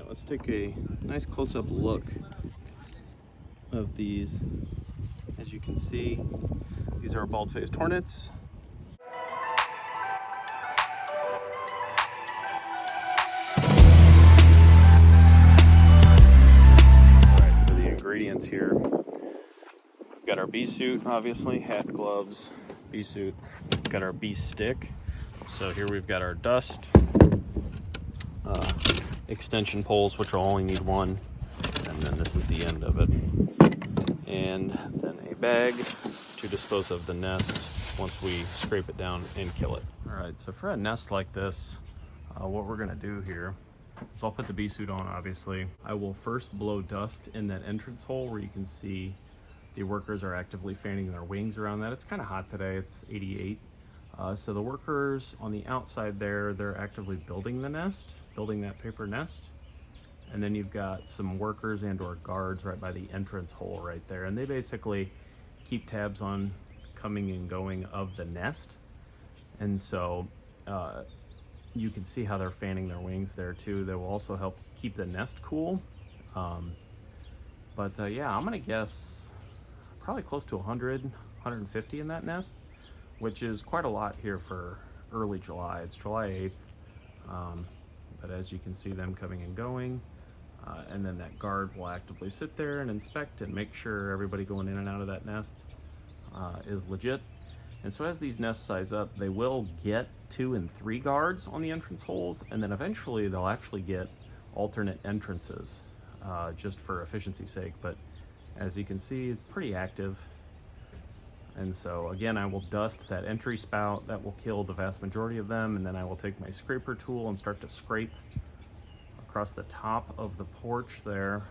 right, let's take a nice close-up look of these. As you can see, these are Bald Faced Hornets. Alright, so the ingredients here. We've got our bee suit, obviously, hat, gloves, bee suit. We've got our bee stick. So here we've got our dust, extension poles, which will only need one, and then this is the end of it. And then a bag to dispose of the nest once we scrape it down and kill it. All right, so for a nest like this, what we're gonna do here is I'll put the bee suit on, obviously. I will first blow dust in that entrance hole where you can see the workers are actively fanning their wings around that. It's kind of hot today, it's 88. So the workers on the outside there, they're actively building the nest, building that paper nest. And then you've got some workers and or guards right by the entrance hole right there. And they basically keep tabs on coming and going of the nest. And so you can see how they're fanning their wings there too. They will also help keep the nest cool. Yeah, I'm gonna guess probably close to 100, 150 in that nest, which is quite a lot here for early July. It's July 8th, but as you can see them coming and going, and then that guard will actively sit there and inspect and make sure everybody going in and out of that nest is legit. And so as these nests size up, they will get 2 and 3 guards on the entrance holes, and then eventually they'll actually get alternate entrances, just for efficiency's sake. But as you can see, it's pretty active. And so again, I will dust that entry spout. That will kill the vast majority of them, and then I will take my scraper tool and start to scrape across the top of the porch there.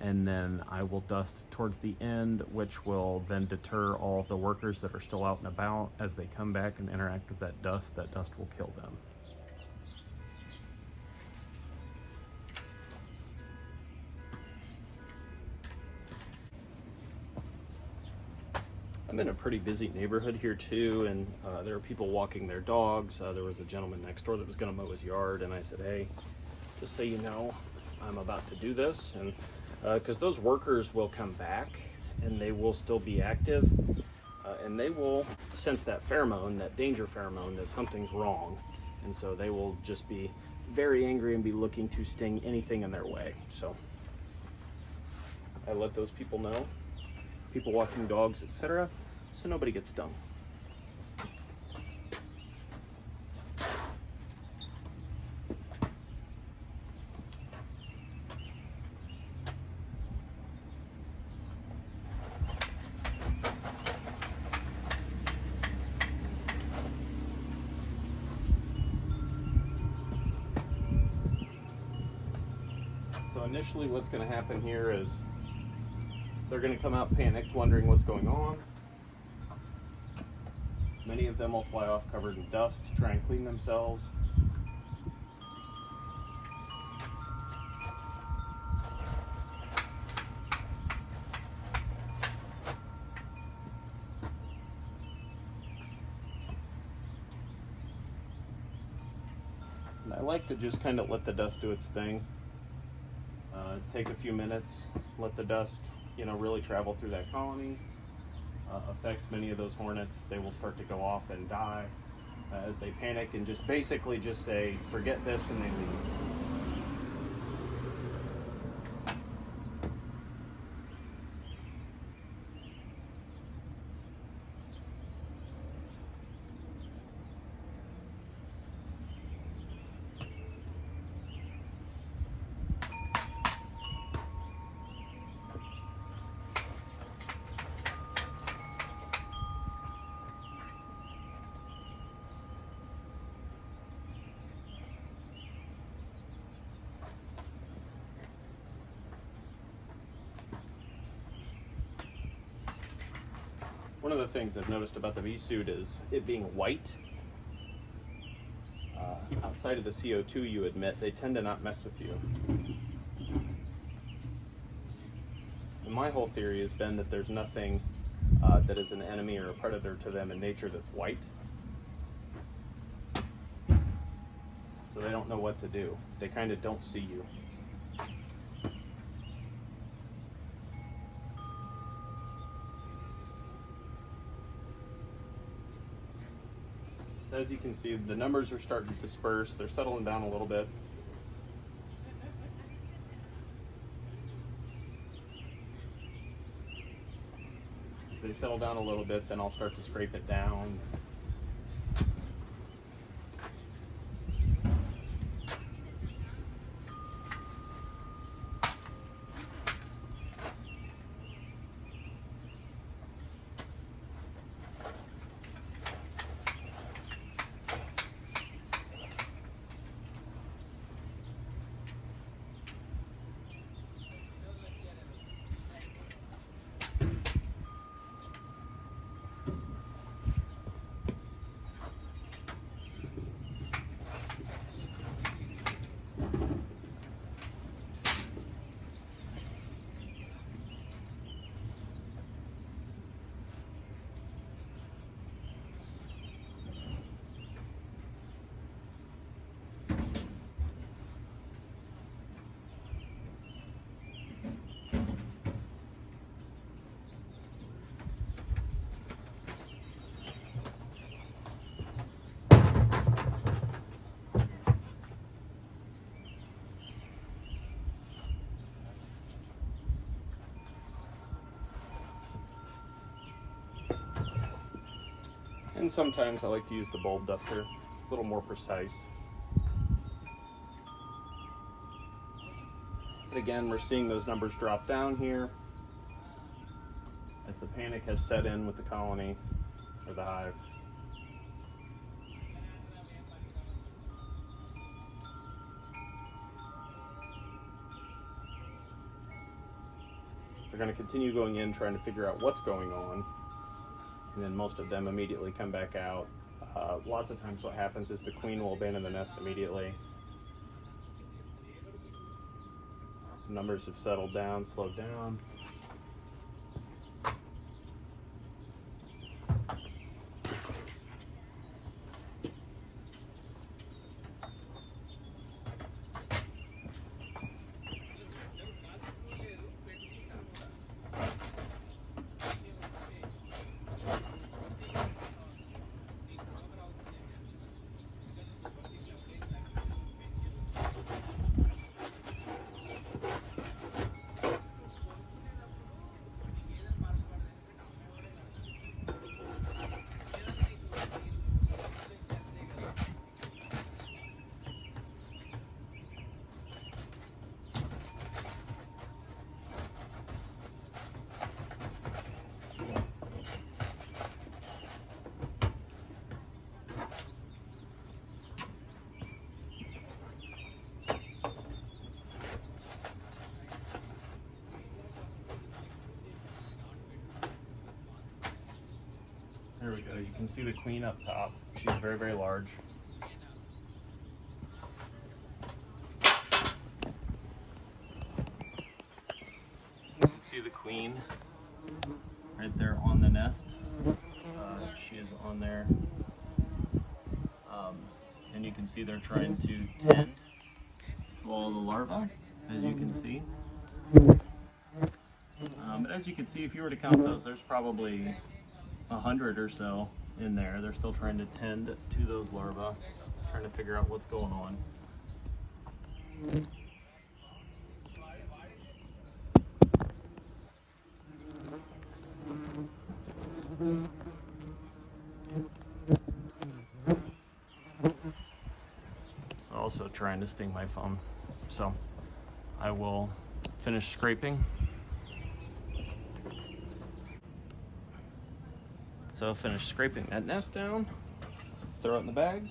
And then I will dust towards the end, which will then deter all of the workers that are still out and about. As they come back and interact with that dust will kill them. I'm in a pretty busy neighborhood here too, and there are people walking their dogs. There was a gentleman next door that was going to mow his yard, and I said, hey, just so you know, I'm about to do this, and because those workers will come back and they will still be active, and they will sense that pheromone, that danger pheromone, that something's wrong, and so they will just be very angry and be looking to sting anything in their way. So I let those people know, people walking dogs, etc., so nobody gets stung. So initially what's going to happen here is they're going to come out panicked, wondering what's going on. Many of them will fly off covered in dust to try and clean themselves. And I like to just kind of let the dust do its thing. Take a few minutes, let the dust, really travel through that colony, affect many of those hornets. They will start to go off and die as they panic, and just basically just say, forget this, and they leave. One of the things I've noticed about the bee suit is it being white. Outside of the CO2 you emit, they tend to not mess with you. And my whole theory has been that there's nothing that is an enemy or a predator to them in nature that's white. so they don't know what to do. They kind of don't see you. So as you can see, the numbers are starting to disperse. They're settling down a little bit. As they settle down a little bit, then I'll start to scrape it down. And sometimes I like to use the bulb duster. It's a little more precise. But again, we're seeing those numbers drop down here as the panic has set in with the colony or the hive. They're going to continue going in, trying to figure out what's going on. And then most of them immediately come back out. Lots of times what happens is the queen will abandon the nest immediately. Numbers have settled down, slowed down. There we go. You can see the queen up top. She's very, very large. You can see the queen right there on the nest. She is on there. And you can see they're trying to tend to all the larvae, as you can see. But as you can see, if you were to count those, there's probably 100 or so in there. They're still trying to tend to those larvae, trying to figure out what's going on. Also trying to sting my phone, so I will finish scraping. So finish scraping that nest down, throw it in the bag.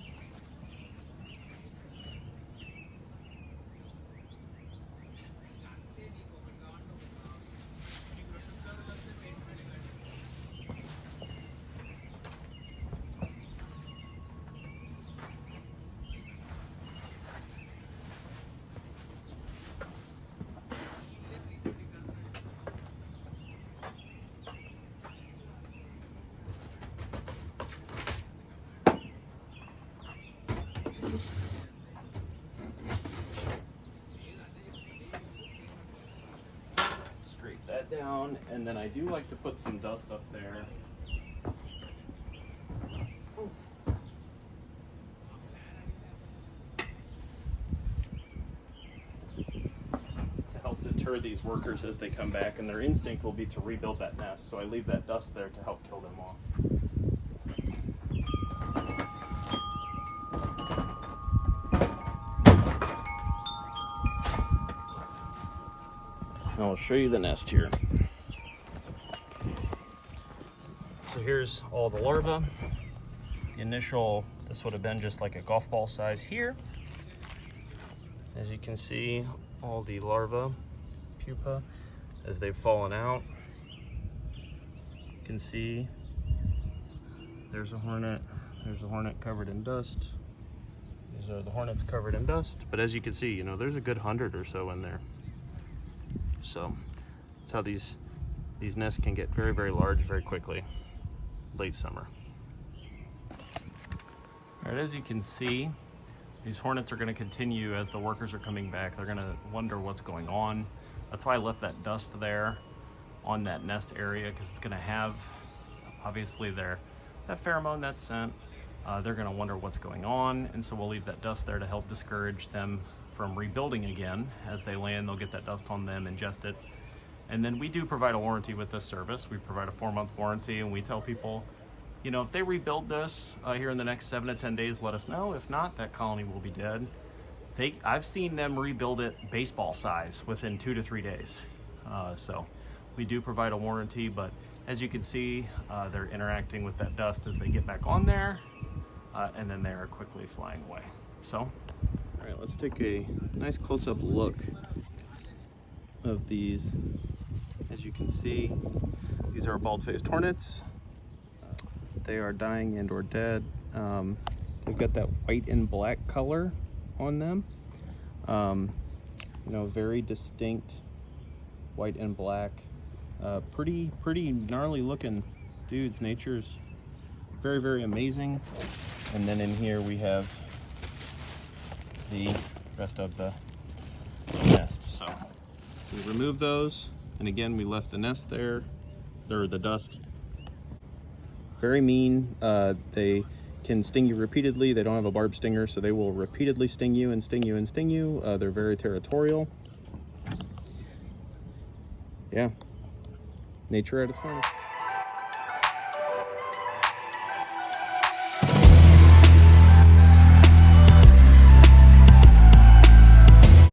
down, and then I do like to put some dust up there. To help deter these workers as they come back, and their instinct will be to rebuild that nest, so I leave that dust there to help kill them off. I'll show you the nest here. So here's all the larvae. The initial, this would have been just like a golf ball size here. As you can see, all the larvae, pupa, as they've fallen out. You can see there's a hornet covered in dust. These are the hornets covered in dust. But as you can see, you know, there's a good 100 or so in there. So that's how these nests can get very, very large very quickly, late summer. All right, as you can see, these hornets are going to continue as the workers are coming back. They're going to wonder what's going on. That's why I left that dust there on that nest area, because it's going to have, obviously, that pheromone, that scent. They're going to wonder what's going on, and so we'll leave that dust there to help discourage them from rebuilding again. As they land, they'll get that dust on them, ingest it. And then we do provide a warranty with this service. We provide a 4-month warranty, and we tell people, you know, if they rebuild this here in the next 7 to 10 days, let us know. If not, that colony will be dead. I've seen them rebuild it baseball size within 2 to 3 days. So we do provide a warranty, but as you can see, they're interacting with that dust as they get back on there, and then they are quickly flying away. So, all right, let's take a nice close-up look of these. As you can see, these are Bald Faced Hornets. They are dying and or dead. They've got that white and black color on them. You know, very distinct white and black. Pretty gnarly looking dudes. Nature's very, very amazing. And then in here we have the rest of the nest. So we remove those, and again we left the nest there, or the dust. Very mean. They can sting you repeatedly. They don't have a barbed stinger, so they will repeatedly sting you and sting you and sting you. They're very territorial. Yeah, nature at its finest.